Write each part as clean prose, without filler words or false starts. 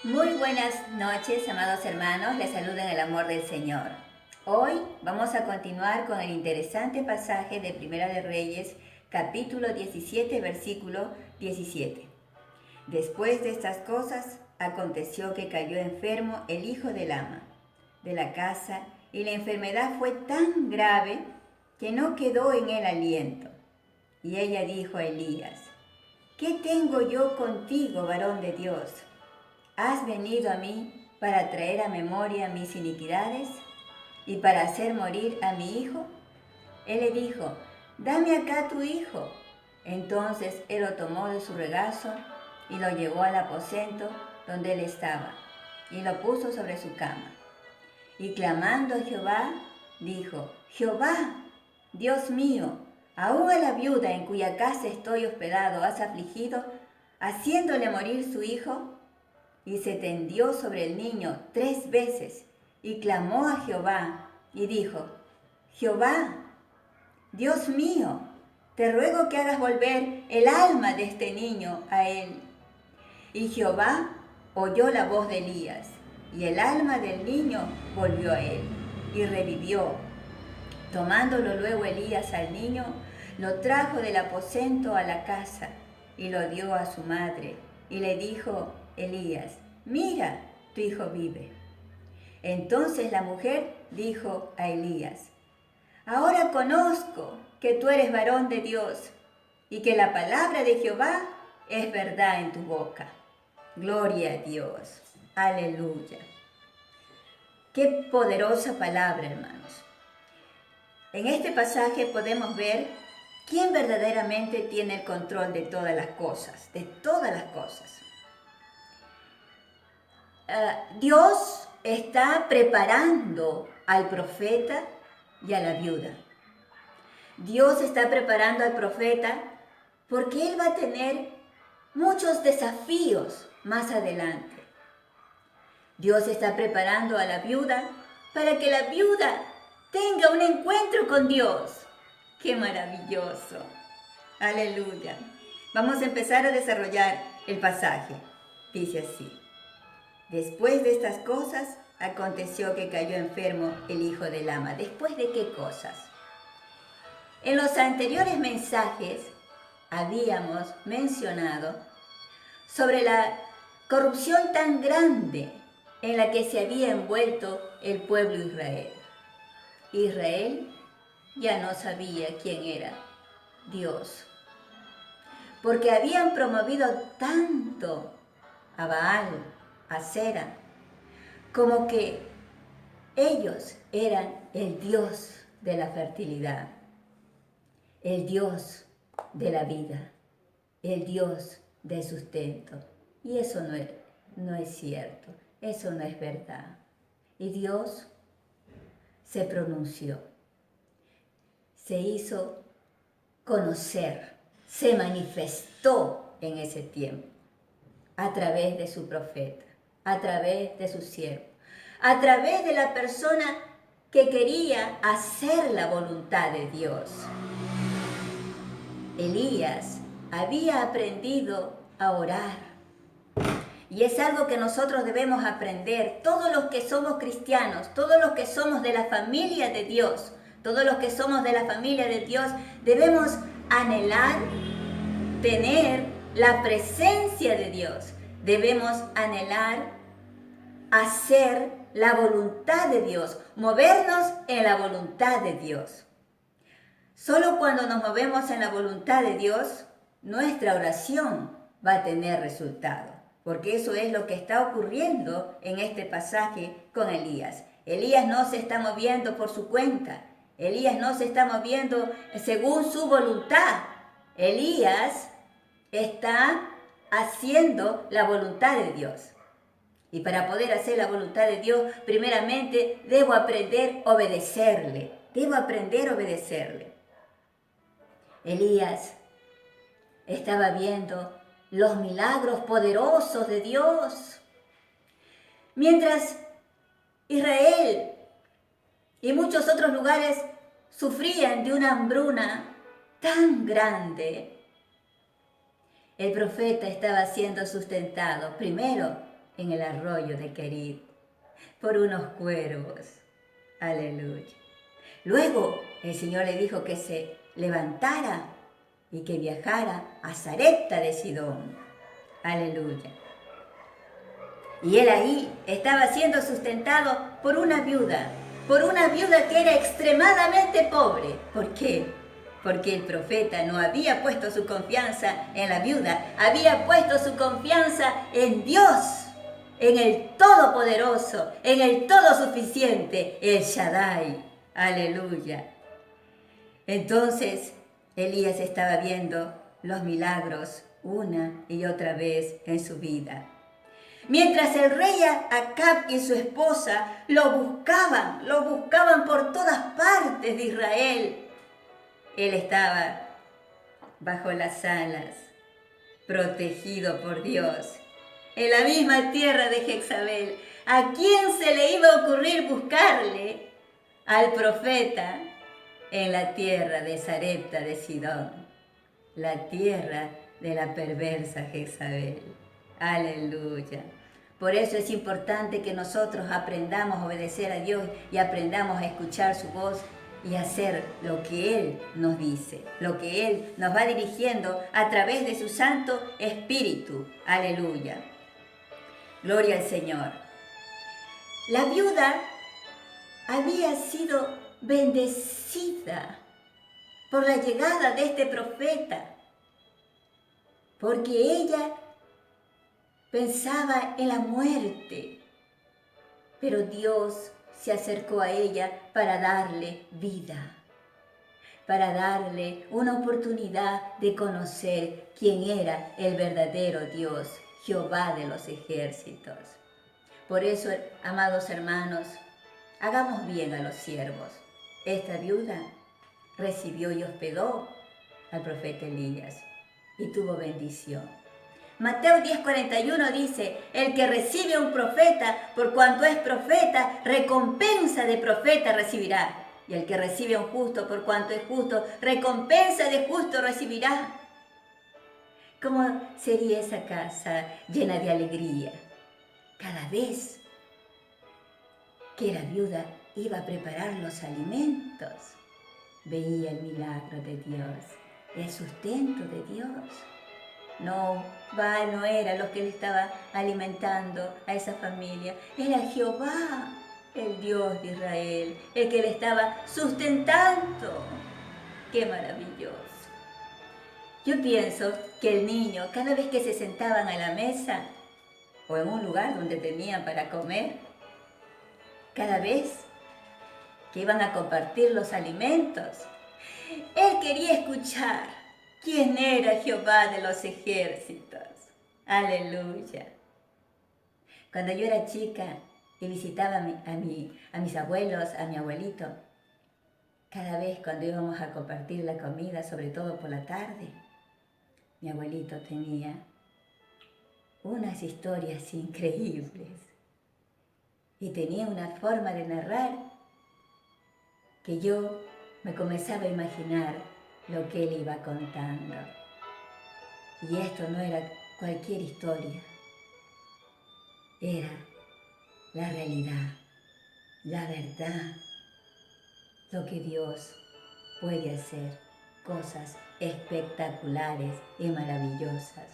Muy buenas noches, amados hermanos, les saluda en el amor del Señor. Hoy vamos a continuar con el interesante pasaje de Primera de Reyes, capítulo 17, versículo 17. Después de estas cosas, aconteció que cayó enfermo el hijo del ama de la casa, y la enfermedad fue tan grave que no quedó en él aliento. Y ella dijo a Elías: ¿Qué tengo yo contigo, varón de Dios? ¿Has venido a mí para traer a memoria mis iniquidades y para hacer morir a mi hijo? Él le dijo: Dame acá tu hijo. Entonces él lo tomó de su regazo y lo llevó al aposento donde él estaba y lo puso sobre su cama. Y clamando a Jehová, dijo: Jehová, Dios mío, aún a la viuda en cuya casa estoy hospedado has afligido, haciéndole morir su hijo. Y se tendió sobre el niño 3 veces y clamó a Jehová y dijo: Jehová, Dios mío, te ruego que hagas volver el alma de este niño a él. Y Jehová oyó la voz de Elías, y el alma del niño volvió a él, y revivió. Tomándolo luego Elías al niño, lo trajo del aposento a la casa, y lo dio a su madre, y le dijo Elías: Mira, tu hijo vive. Entonces la mujer dijo a Elías: Ahora conozco que tú eres varón de Dios, y que la palabra de Jehová es verdad en tu boca. Gloria a Dios. Aleluya. Qué poderosa palabra, hermanos. En este pasaje podemos ver quién verdaderamente tiene el control de todas las cosas, Dios está preparando al profeta y a la viuda. Dios está preparando al profeta porque él va a tener muchos desafíos más adelante. Dios está preparando a la viuda para que la viuda tenga un encuentro con Dios. ¡Qué maravilloso! Aleluya. Vamos a empezar a desarrollar el pasaje. Dice así: Después de estas cosas, aconteció que cayó enfermo el hijo del ama. ¿Después de qué cosas? En los anteriores mensajes habíamos mencionado sobre la corrupción tan grande en la que se había envuelto el pueblo de Israel. Israel ya no sabía quién era Dios, porque habían promovido tanto a Baal, a Sera, como que ellos eran el Dios de la fertilidad, el Dios de la vida, el Dios del sustento. Y eso no es cierto, eso no es verdad. Y Dios se pronunció, se hizo conocer, se manifestó en ese tiempo a través de su profeta, a través de su siervo, a través de la persona que quería hacer la voluntad de Dios. Elías había aprendido a orar. Y es algo que nosotros debemos aprender, todos los que somos cristianos, todos los que somos de la familia de Dios, todos los que somos de la familia de Dios, debemos anhelar tener la presencia de Dios. Debemos anhelar hacer la voluntad de Dios, movernos en la voluntad de Dios. Solo cuando nos movemos en la voluntad de Dios, nuestra oración va a tener resultado. Porque eso es lo que está ocurriendo en este pasaje con Elías. Elías no se está moviendo por su cuenta. Elías no se está moviendo según su voluntad. Elías está haciendo la voluntad de Dios. Y para poder hacer la voluntad de Dios, primeramente debo aprender a obedecerle. Debo aprender a obedecerle. Elías estaba viendo los milagros poderosos de Dios. Mientras Israel y muchos otros lugares sufrían de una hambruna tan grande, el profeta estaba siendo sustentado primero en el arroyo de Querit por unos cuervos. Aleluya. Luego el Señor le dijo que se levantara y que viajara a Sarepta de Sidón. Aleluya. Y él ahí estaba siendo sustentado por una viuda que era extremadamente pobre. ¿Por qué? Porque el profeta no había puesto su confianza en la viuda, había puesto su confianza en Dios, en el Todopoderoso, en el Todo Suficiente, el Shaddai. Aleluya. Entonces, Elías estaba viendo los milagros una y otra vez en su vida. Mientras el rey Acab y su esposa lo buscaban por todas partes de Israel, él estaba bajo las alas, protegido por Dios, en la misma tierra de Jezabel. ¿A quién se le iba a ocurrir buscarle? Al profeta en la tierra de Sarepta de Sidón, la tierra de la perversa Jezabel. Aleluya. Por eso es importante que nosotros aprendamos a obedecer a Dios y aprendamos a escuchar su voz y hacer lo que Él nos dice, lo que Él nos va dirigiendo a través de su Santo Espíritu. Aleluya. Gloria al Señor. La viuda había sido bendecida por la llegada de este profeta, porque ella pensaba en la muerte, pero Dios se acercó a ella para darle vida, para darle una oportunidad de conocer quién era el verdadero Dios, Jehová de los ejércitos. Por eso, amados hermanos, hagamos bien a los siervos. Esta viuda recibió y hospedó al profeta Elías y tuvo bendición. Mateo 10:41 dice, el que recibe a un profeta, por cuanto es profeta, recompensa de profeta recibirá. Y el que recibe a un justo, por cuanto es justo, recompensa de justo recibirá. ¿Cómo sería esa casa llena de alegría? Cada vez que la viuda iba a preparar los alimentos, veía el milagro de Dios, el sustento de Dios. No era lo que le estaba alimentando a esa familia, era Jehová, el Dios de Israel, el que le estaba sustentando. ¡Qué maravilloso! Yo pienso que el niño, cada vez que se sentaban a la mesa o en un lugar donde tenían para comer, cada vez que iban a compartir los alimentos, él quería escuchar quién era Jehová de los ejércitos. Aleluya. Cuando yo era chica y visitaba a mis abuelos, a mi abuelito, cada vez cuando íbamos a compartir la comida, sobre todo por la tarde, mi abuelito tenía unas historias increíbles y tenía una forma de narrar que yo me comenzaba a imaginar lo que él iba contando. Y esto no era cualquier historia, era la realidad, la verdad, lo que Dios puede hacer, cosas espectaculares y maravillosas.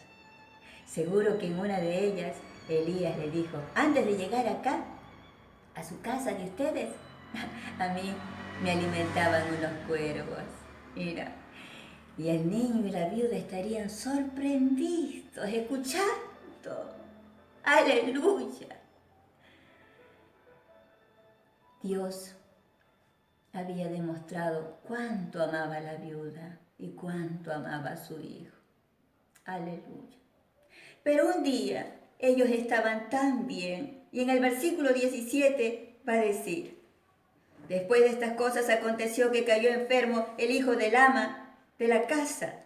Seguro que en una de ellas Elías le dijo, antes de llegar acá, a su casa de ustedes, a mí me alimentaban unos cuervos. Mira, y el niño y la viuda estarían sorprendidos, escuchando. ¡Aleluya! Dios había demostrado cuánto amaba a la viuda y cuánto amaba a su hijo. ¡Aleluya! Pero un día ellos estaban tan bien, y en el versículo 17 va a decir, después de estas cosas aconteció que cayó enfermo el hijo del ama de la casa,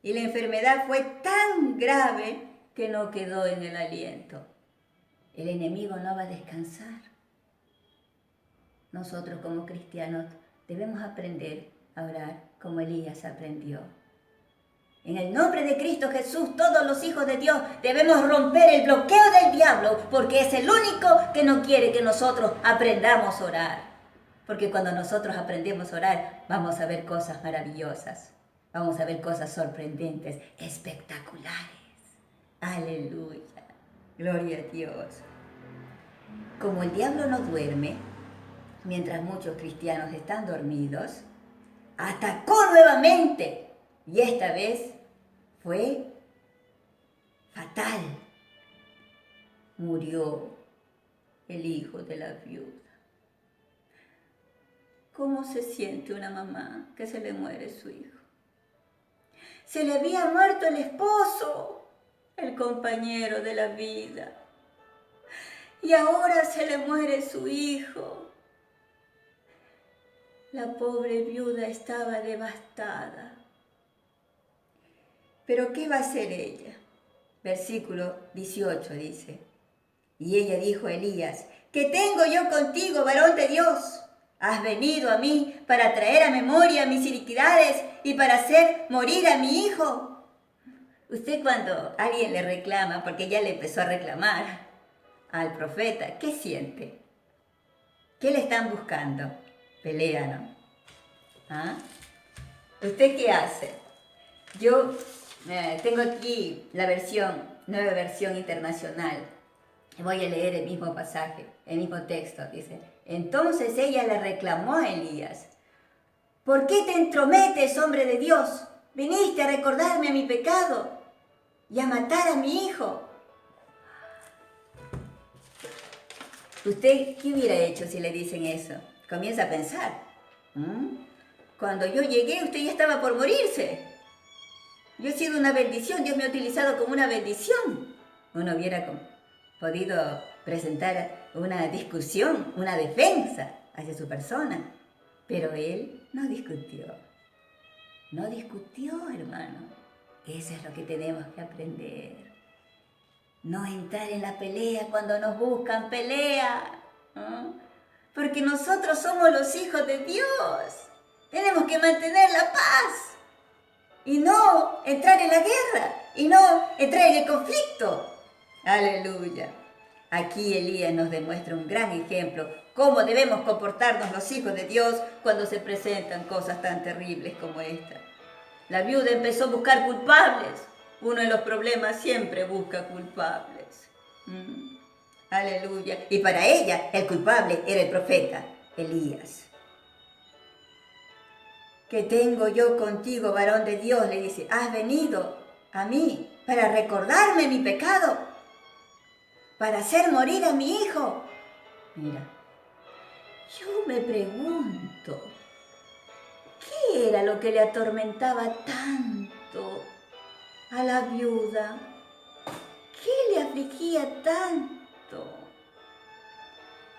y la enfermedad fue tan grave que no quedó en el aliento. El enemigo no va a descansar. Nosotros como cristianos debemos aprender a orar como Elías aprendió. En el nombre de Cristo Jesús, todos los hijos de Dios debemos romper el bloqueo del diablo, porque es el único que no quiere que nosotros aprendamos a orar. Porque cuando nosotros aprendemos a orar, vamos a ver cosas maravillosas, vamos a ver cosas sorprendentes, espectaculares. Aleluya, gloria a Dios. Como el diablo no duerme, mientras muchos cristianos están dormidos, atacó nuevamente. Y esta vez fue fatal. Murió el hijo de la viuda. ¿Cómo se siente una mamá que se le muere su hijo? Se le había muerto el esposo, el compañero de la vida. Y ahora se le muere su hijo. La pobre viuda estaba devastada. ¿Pero qué va a hacer ella? Versículo 18 dice, y ella dijo a Elías, ¿qué tengo yo contigo, varón de Dios? Has venido a mí para traer a memoria mis iniquidades y para hacer morir a mi hijo. Usted cuando alguien le reclama, porque ella le empezó a reclamar al profeta, ¿qué siente? ¿Qué le están buscando? Pelea, ¿no? ¿Ah? ¿Usted qué hace? Yo tengo aquí la nueva versión internacional. Voy a leer el mismo pasaje, el mismo texto. Dice, entonces ella le reclamó a Elías, ¿por qué te entrometes, hombre de Dios? Viniste a recordarme a mi pecado y a matar a mi hijo. ¿Usted qué hubiera hecho si le dicen eso? Comienza a pensar. Cuando yo llegué, usted ya estaba por morirse. Yo he sido una bendición, Dios me ha utilizado como una bendición. Uno hubiera podido presentar una discusión, una defensa hacia su persona. Pero él no discutió. No discutió, hermano. Eso es lo que tenemos que aprender. No entrar en la pelea cuando nos buscan pelea. Porque nosotros somos los hijos de Dios. Tenemos que mantener la paz. Y no entrar en la guerra, y no entrar en el conflicto. Aleluya. Aquí Elías nos demuestra un gran ejemplo, cómo debemos comportarnos los hijos de Dios cuando se presentan cosas tan terribles como esta. La viuda empezó a buscar culpables. Uno de los problemas siempre busca culpables. Aleluya. Y para ella el culpable era el profeta Elías. ¿Qué tengo yo contigo, varón de Dios? Le dice, has venido a mí para recordarme mi pecado, para hacer morir a mi hijo. Mira, yo me pregunto, ¿qué era lo que le atormentaba tanto a la viuda? ¿Qué le afligía tanto?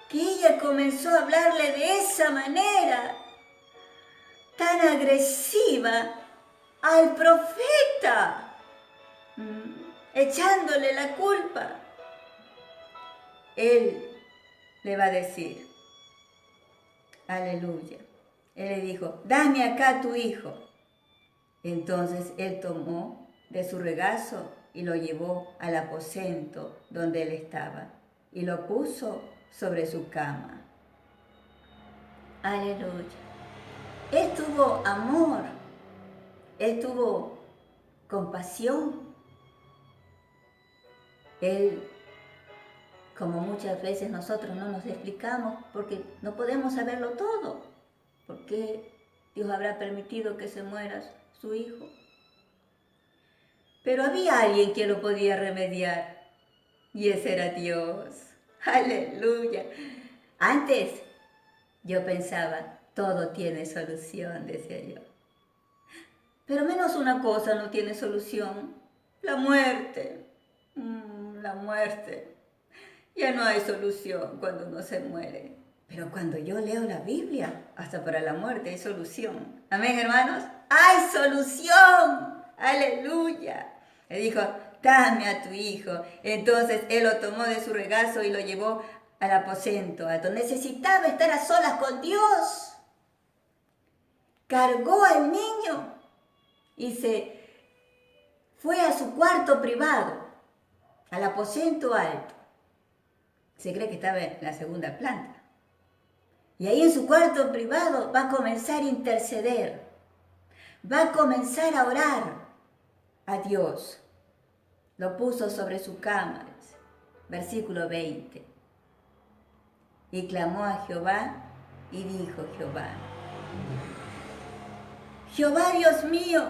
Que ella comenzó a hablarle de esa manera, tan agresiva al profeta, echándole la culpa. Él le va a decir, aleluya, él le dijo, dame acá tu hijo. Entonces él tomó de su regazo y lo llevó al aposento donde él estaba y lo puso sobre su cama. Aleluya. Él tuvo amor, él tuvo compasión. Él, como muchas veces nosotros no nos explicamos, porque no podemos saberlo todo. ¿Por qué Dios habrá permitido que se muera su hijo? Pero había alguien que lo podía remediar, y ese era Dios. ¡Aleluya! Antes yo pensaba, todo tiene solución, decía yo. Pero menos una cosa no tiene solución, la muerte. La muerte. Ya no hay solución cuando uno se muere. Pero cuando yo leo la Biblia, hasta para la muerte hay solución. Amén, hermanos. ¡Hay solución! ¡Aleluya! Le dijo, dame a tu hijo. Entonces él lo tomó de su regazo y lo llevó al aposento, a donde necesitaba estar a solas con Dios. Cargó al niño y se fue a su cuarto privado, al aposento alto. Se cree que estaba en la segunda planta. Y ahí en su cuarto privado va a comenzar a interceder, va a comenzar a orar a Dios. Lo puso sobre su cama, versículo 20. Y clamó a Jehová y dijo Jehová: Jehová Dios mío,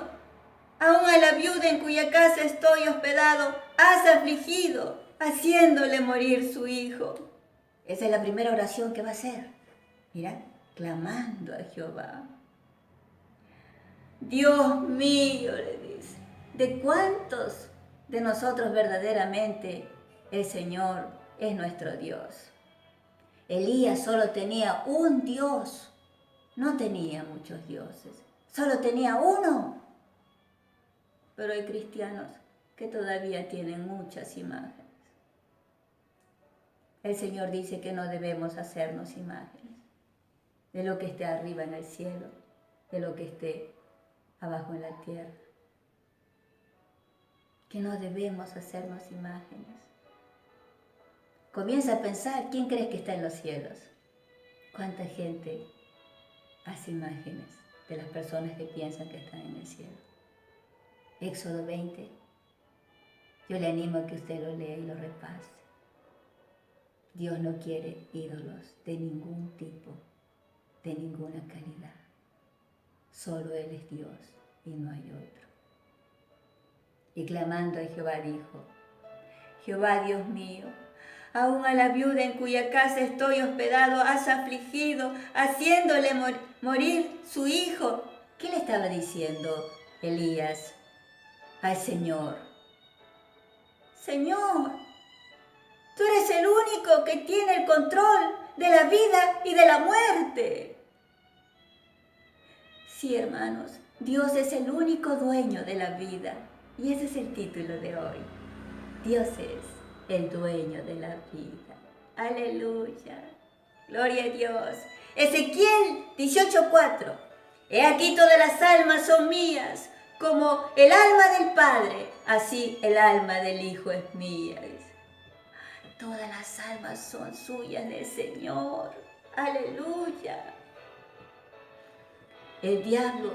aún a la viuda en cuya casa estoy hospedado, has afligido, haciéndole morir su hijo. Esa es la primera oración que va a hacer. Mira, clamando a Jehová. Dios mío, le dice, ¿de cuántos de nosotros verdaderamente el Señor es nuestro Dios? Elías solo tenía un Dios, no tenía muchos dioses, solo tenía uno. Pero hay cristianos que todavía tienen muchas imágenes. El Señor dice que no debemos hacernos imágenes de lo que esté arriba en el cielo, de lo que esté abajo en la tierra. Que no debemos hacernos imágenes. Comienza a pensar, ¿quién crees que está en los cielos? ¿Cuánta gente hace imágenes de las personas que piensan que están en el cielo? Éxodo 20. Yo le animo a que usted lo lea y lo repase. Dios no quiere ídolos de ningún tipo, de ninguna calidad. Solo Él es Dios y no hay otro. Y clamando a Jehová dijo: Jehová Dios mío, aún a la viuda en cuya casa estoy hospedado has afligido, haciéndole morir su hijo. ¿Qué le estaba diciendo Elías al Señor? Señor, tú eres el único que tiene el control de la vida y de la muerte. Sí, hermanos, Dios es el único dueño de la vida. Y ese es el título de hoy. Dios es el dueño de la vida. Aleluya. Gloria a Dios. Ezequiel 18:4. He aquí todas las almas son mías, como el alma del Padre, así el alma del Hijo es mía. Todas las almas son suyas del Señor. Aleluya. El diablo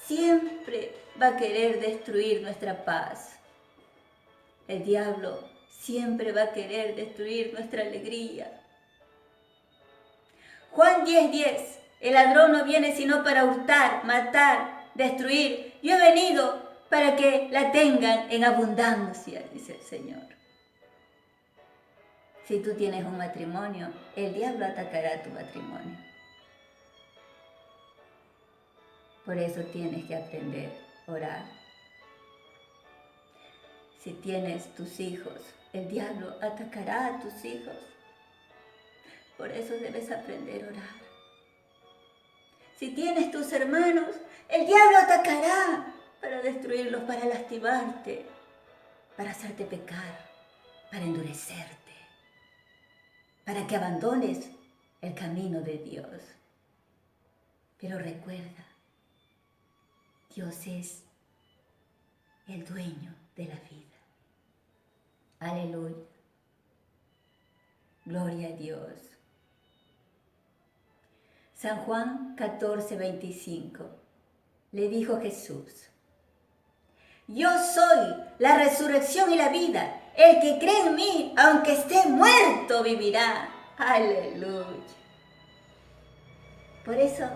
siempre va a querer destruir nuestra paz. El diablo siempre va a querer destruir nuestra alegría. Juan 10:10. El ladrón no viene sino para hurtar, matar, destruir. Yo he venido para que la tengan en abundancia, dice el Señor. Si tú tienes un matrimonio, el diablo atacará tu matrimonio. Por eso tienes que aprender a orar. Si tienes tus hijos, el diablo atacará a tus hijos. Por eso debes aprender a orar. Si tienes tus hermanos, el diablo atacará para destruirlos, para lastimarte, para hacerte pecar, para endurecerte, para que abandones el camino de Dios. Pero recuerda, Dios es el dueño de la vida. Aleluya. Gloria a Dios. San Juan 14:25. Le dijo Jesús: Yo soy la resurrección y la vida. El que cree en mí, aunque esté muerto, vivirá. Aleluya. Por eso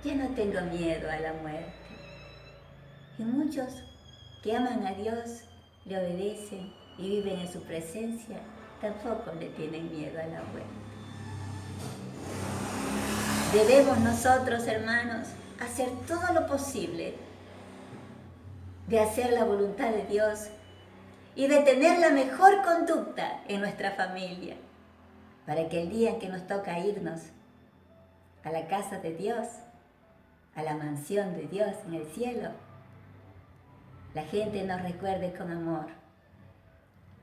ya no tengo miedo a la muerte. Y muchos que aman a Dios, le obedecen y viven en su presencia, tampoco le tienen miedo a la muerte. Debemos nosotros, hermanos, hacer todo lo posible de hacer la voluntad de Dios y de tener la mejor conducta en nuestra familia, para que el día en que nos toca irnos a la casa de Dios, a la mansión de Dios en el cielo, la gente nos recuerde con amor,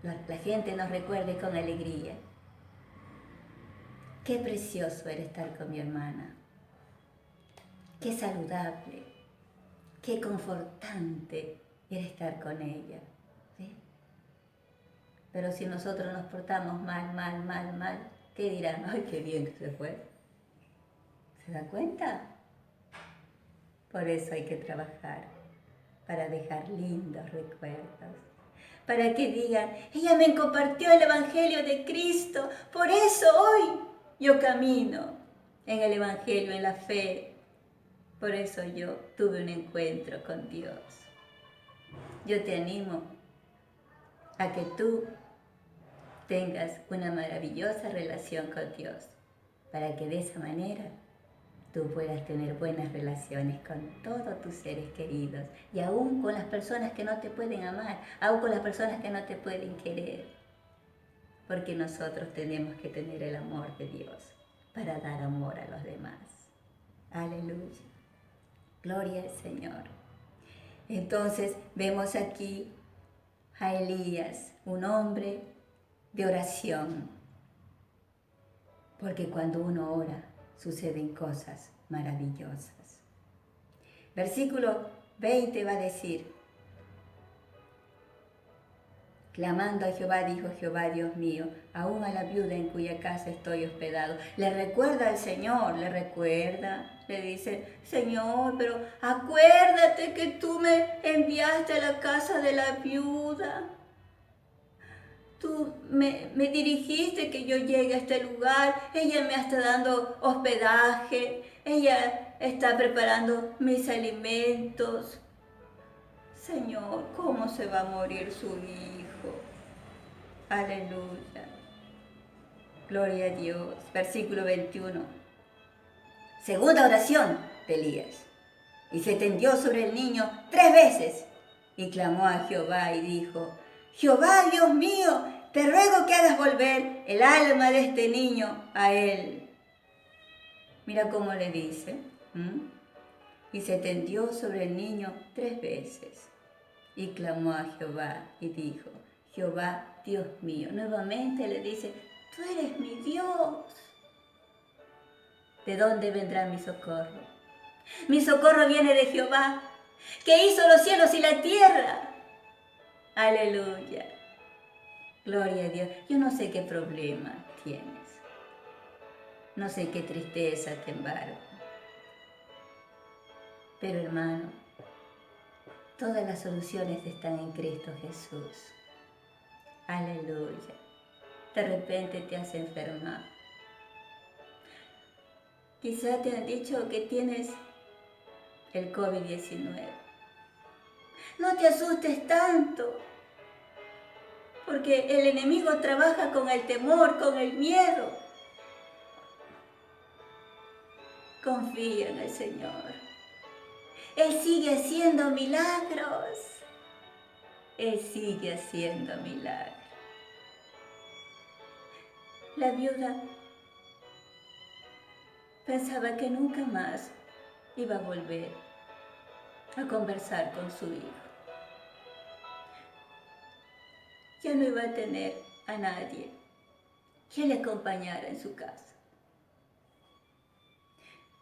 la gente nos recuerde con alegría. Qué precioso era estar con mi hermana, qué saludable, qué confortante era estar con ella. ¿Sí? Pero si nosotros nos portamos mal, ¿qué dirán? ¡Ay, qué bien que se fue! ¿Se da cuenta? Por eso hay que trabajar, para dejar lindos recuerdos. Para que digan, ella me compartió el Evangelio de Cristo, por eso hoy yo camino en el Evangelio, en la fe. Por eso yo tuve un encuentro con Dios. Yo te animo a que tú tengas una maravillosa relación con Dios, para que de esa manera tú puedas tener buenas relaciones con todos tus seres queridos y aún con las personas que no te pueden amar, aún con las personas que no te pueden querer. Porque nosotros tenemos que tener el amor de Dios para dar amor a los demás. Aleluya. Gloria al Señor. Entonces vemos aquí a Elías, un hombre de oración. Porque cuando uno ora, suceden cosas maravillosas. Versículo 20 va a decir, clamando a Jehová, dijo Jehová, Dios mío, aún a la viuda en cuya casa estoy hospedado. Le recuerda al Señor, le dice, Señor, pero acuérdate que tú me enviaste a la casa de la viuda. Tú me dirigiste que yo llegue a este lugar, ella me está dando hospedaje, ella está preparando mis alimentos. Señor, ¿cómo se va a morir su hijo? Aleluya. Gloria a Dios. Versículo 21. Segunda oración de Elías. Y se tendió sobre el niño 3 veces y clamó a Jehová y dijo, Jehová, Dios mío, te ruego que hagas volver el alma de este niño a él. Mira cómo le dice. Y se tendió sobre el niño 3 veces y clamó a Jehová y dijo, Jehová, Dios mío. Nuevamente le dice, tú eres mi Dios. ¿De dónde vendrá mi socorro? Mi socorro viene de Jehová, que hizo los cielos y la tierra. Aleluya. Gloria a Dios. Yo no sé qué problema tienes. No sé qué tristeza te embarga. Pero hermano, todas las soluciones están en Cristo Jesús. Aleluya. De repente te has enfermado. Quizá te han dicho que tienes el COVID-19. No te asustes tanto, porque el enemigo trabaja con el temor, con el miedo. Confía en el Señor. Él sigue haciendo milagros. Él sigue haciendo milagros. La viuda pensaba que nunca más iba a volver a conversar con su hijo. Ya no iba a tener a nadie que le acompañara en su casa.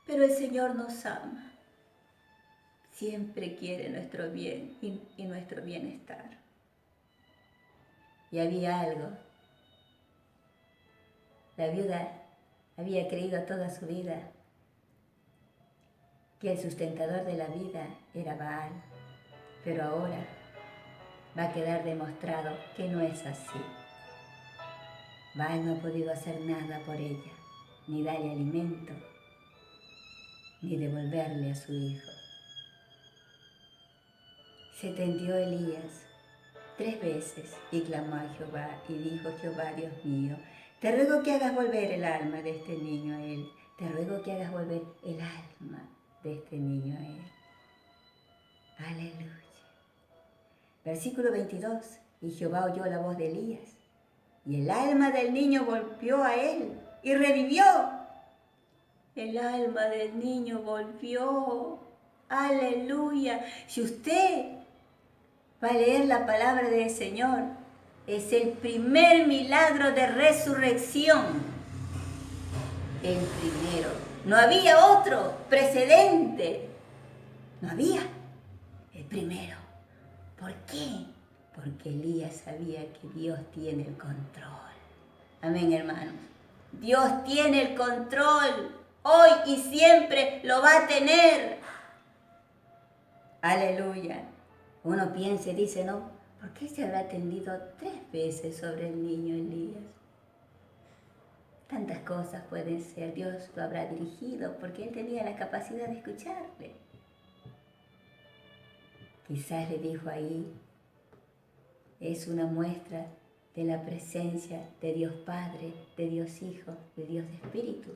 Pero el Señor nos ama. Siempre quiere nuestro bien y nuestro bienestar. Y había algo. La viuda había creído toda su vida que el sustentador de la vida era Baal, pero ahora va a quedar demostrado que no es así. Baal no ha podido hacer nada por ella, ni darle alimento, ni devolverle a su hijo. Se tendió Elías 3 veces y clamó a Jehová y dijo, Jehová, Dios mío, te ruego que hagas volver el alma de este niño a él. Te ruego que hagas volver el alma de este niño a él. Aleluya. Versículo 22. Y Jehová oyó la voz de Elías, y el alma del niño volvió a él, y revivió. El alma del niño volvió. Aleluya. Si usted va a leer la palabra del Señor, es el primer milagro de resurrección. El primero. No había otro precedente. No había. El primero. ¿Por qué? Porque Elías sabía que Dios tiene el control. Amén, hermanos. Dios tiene el control. Hoy y siempre lo va a tener. Aleluya. Uno piensa y dice, no, ¿por qué se habrá tendido 3 veces sobre el niño Elías? Tantas cosas pueden ser. Dios lo habrá dirigido porque él tenía la capacidad de escucharle. Quizás le dijo ahí, es una muestra de la presencia de Dios Padre, de Dios Hijo, de Dios Espíritu.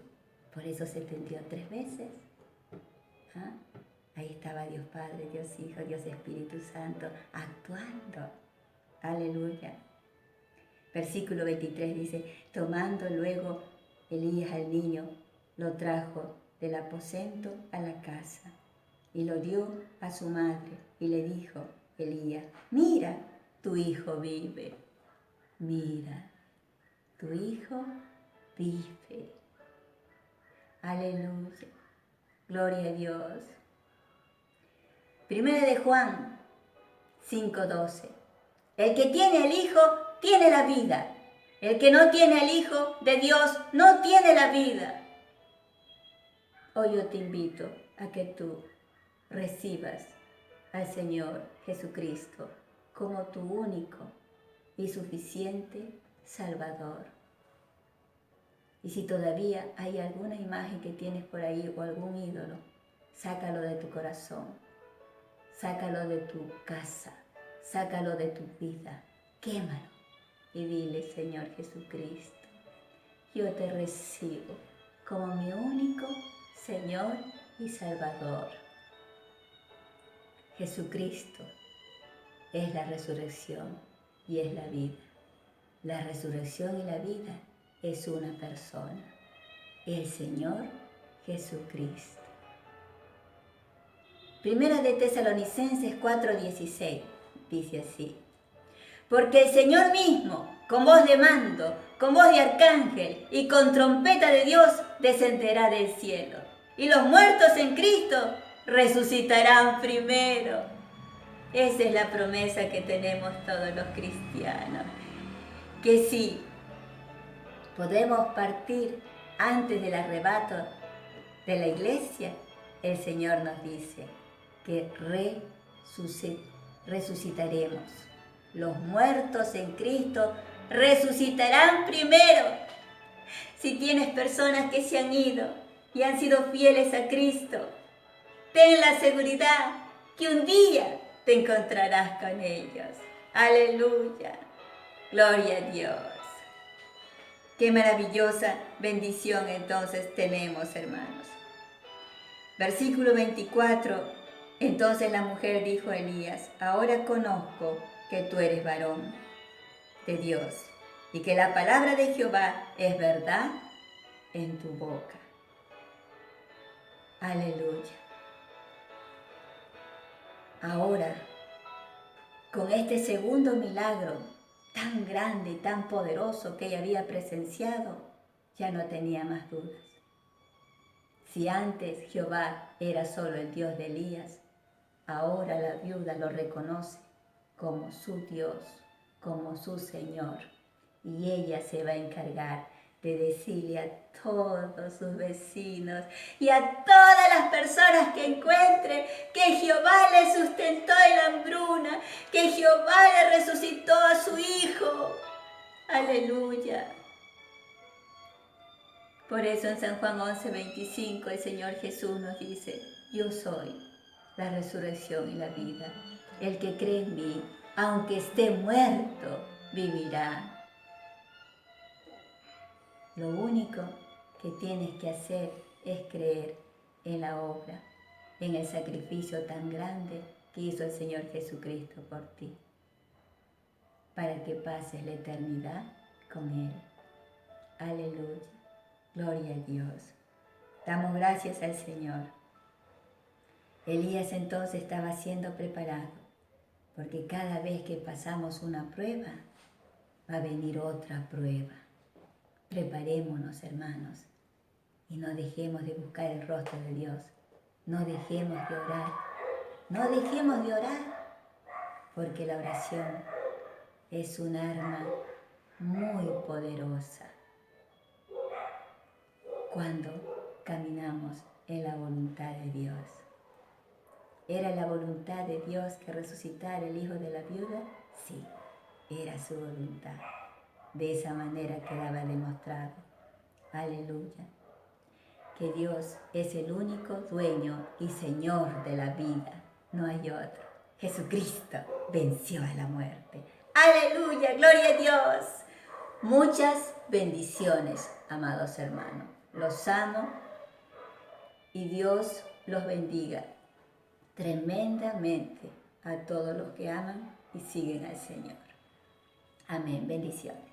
Por eso se tendió 3 veces. ¿Ah? Ahí estaba Dios Padre, Dios Hijo, Dios Espíritu Santo actuando. Aleluya. Versículo 23 dice, tomando luego Elías al niño, lo trajo del aposento a la casa y lo dio a su madre y le dijo, Elías, mira, tu hijo vive. Mira, tu hijo vive. Aleluya. Gloria a Dios. Primera de Juan 5:12. El que tiene al Hijo tiene la vida. El que no tiene al Hijo de Dios no tiene la vida. Hoy yo te invito a que tú recibas al Señor Jesucristo como tu único y suficiente Salvador. Y si todavía hay alguna imagen que tienes por ahí o algún ídolo, sácalo de tu corazón, sácalo de tu casa, sácalo de tu vida, quémalo y dile, Señor Jesucristo, yo te recibo como mi único Señor y Salvador. Jesucristo es la resurrección y es la vida. La resurrección y la vida es una persona, el Señor Jesucristo. Primera de Tesalonicenses 4:16 dice así, porque el Señor mismo, con voz de mando, con voz de arcángel y con trompeta de Dios, descenderá del cielo. Y los muertos en Cristo resucitarán primero. Esa es la promesa que tenemos todos los cristianos. Que si podemos partir antes del arrebato de la iglesia, el Señor nos dice que resucitaremos. Los muertos en Cristo resucitarán primero. Si tienes personas que se han ido y han sido fieles a Cristo, ten la seguridad que un día te encontrarás con ellos. Aleluya. Gloria a Dios. Qué maravillosa bendición entonces tenemos, hermanos. Versículo 24. Entonces la mujer dijo a Elías, ahora conozco que tú eres varón de Dios y que la palabra de Jehová es verdad en tu boca. Aleluya. Ahora, con este segundo milagro tan grande y tan poderoso que ella había presenciado, ya no tenía más dudas. Si antes Jehová era solo el Dios de Elías, ahora la viuda lo reconoce como su Dios, como su Señor. Y ella se va a encargar de decirle a todos sus vecinos y a todas las personas que encuentre que Jehová le sustentó en la hambruna, que Jehová le resucitó a su hijo. Aleluya. Por eso en San Juan 11:25 el Señor Jesús nos dice, yo soy la resurrección y la vida. El que cree en mí, aunque esté muerto, vivirá. Lo único que tienes que hacer es creer en la obra, en el sacrificio tan grande que hizo el Señor Jesucristo por ti, para que pases la eternidad con Él. Aleluya. Gloria a Dios. Damos gracias al Señor. Elías entonces estaba siendo preparado, porque cada vez que pasamos una prueba, va a venir otra prueba. Preparémonos, hermanos, y no dejemos de buscar el rostro de Dios. No dejemos de orar. No dejemos de orar. porque la oración es un arma muy poderosa cuando caminamos en la voluntad de Dios. ¿Era la voluntad de Dios que resucitara el hijo de la viuda? Sí, era su voluntad. De esa manera quedaba demostrado. Aleluya. Que Dios es el único dueño y Señor de la vida. No hay otro. Jesucristo venció a la muerte. Aleluya, gloria a Dios. Muchas bendiciones, amados hermanos. Los amo y Dios los bendiga tremendamente a todos los que aman y siguen al Señor. Amén. Bendiciones.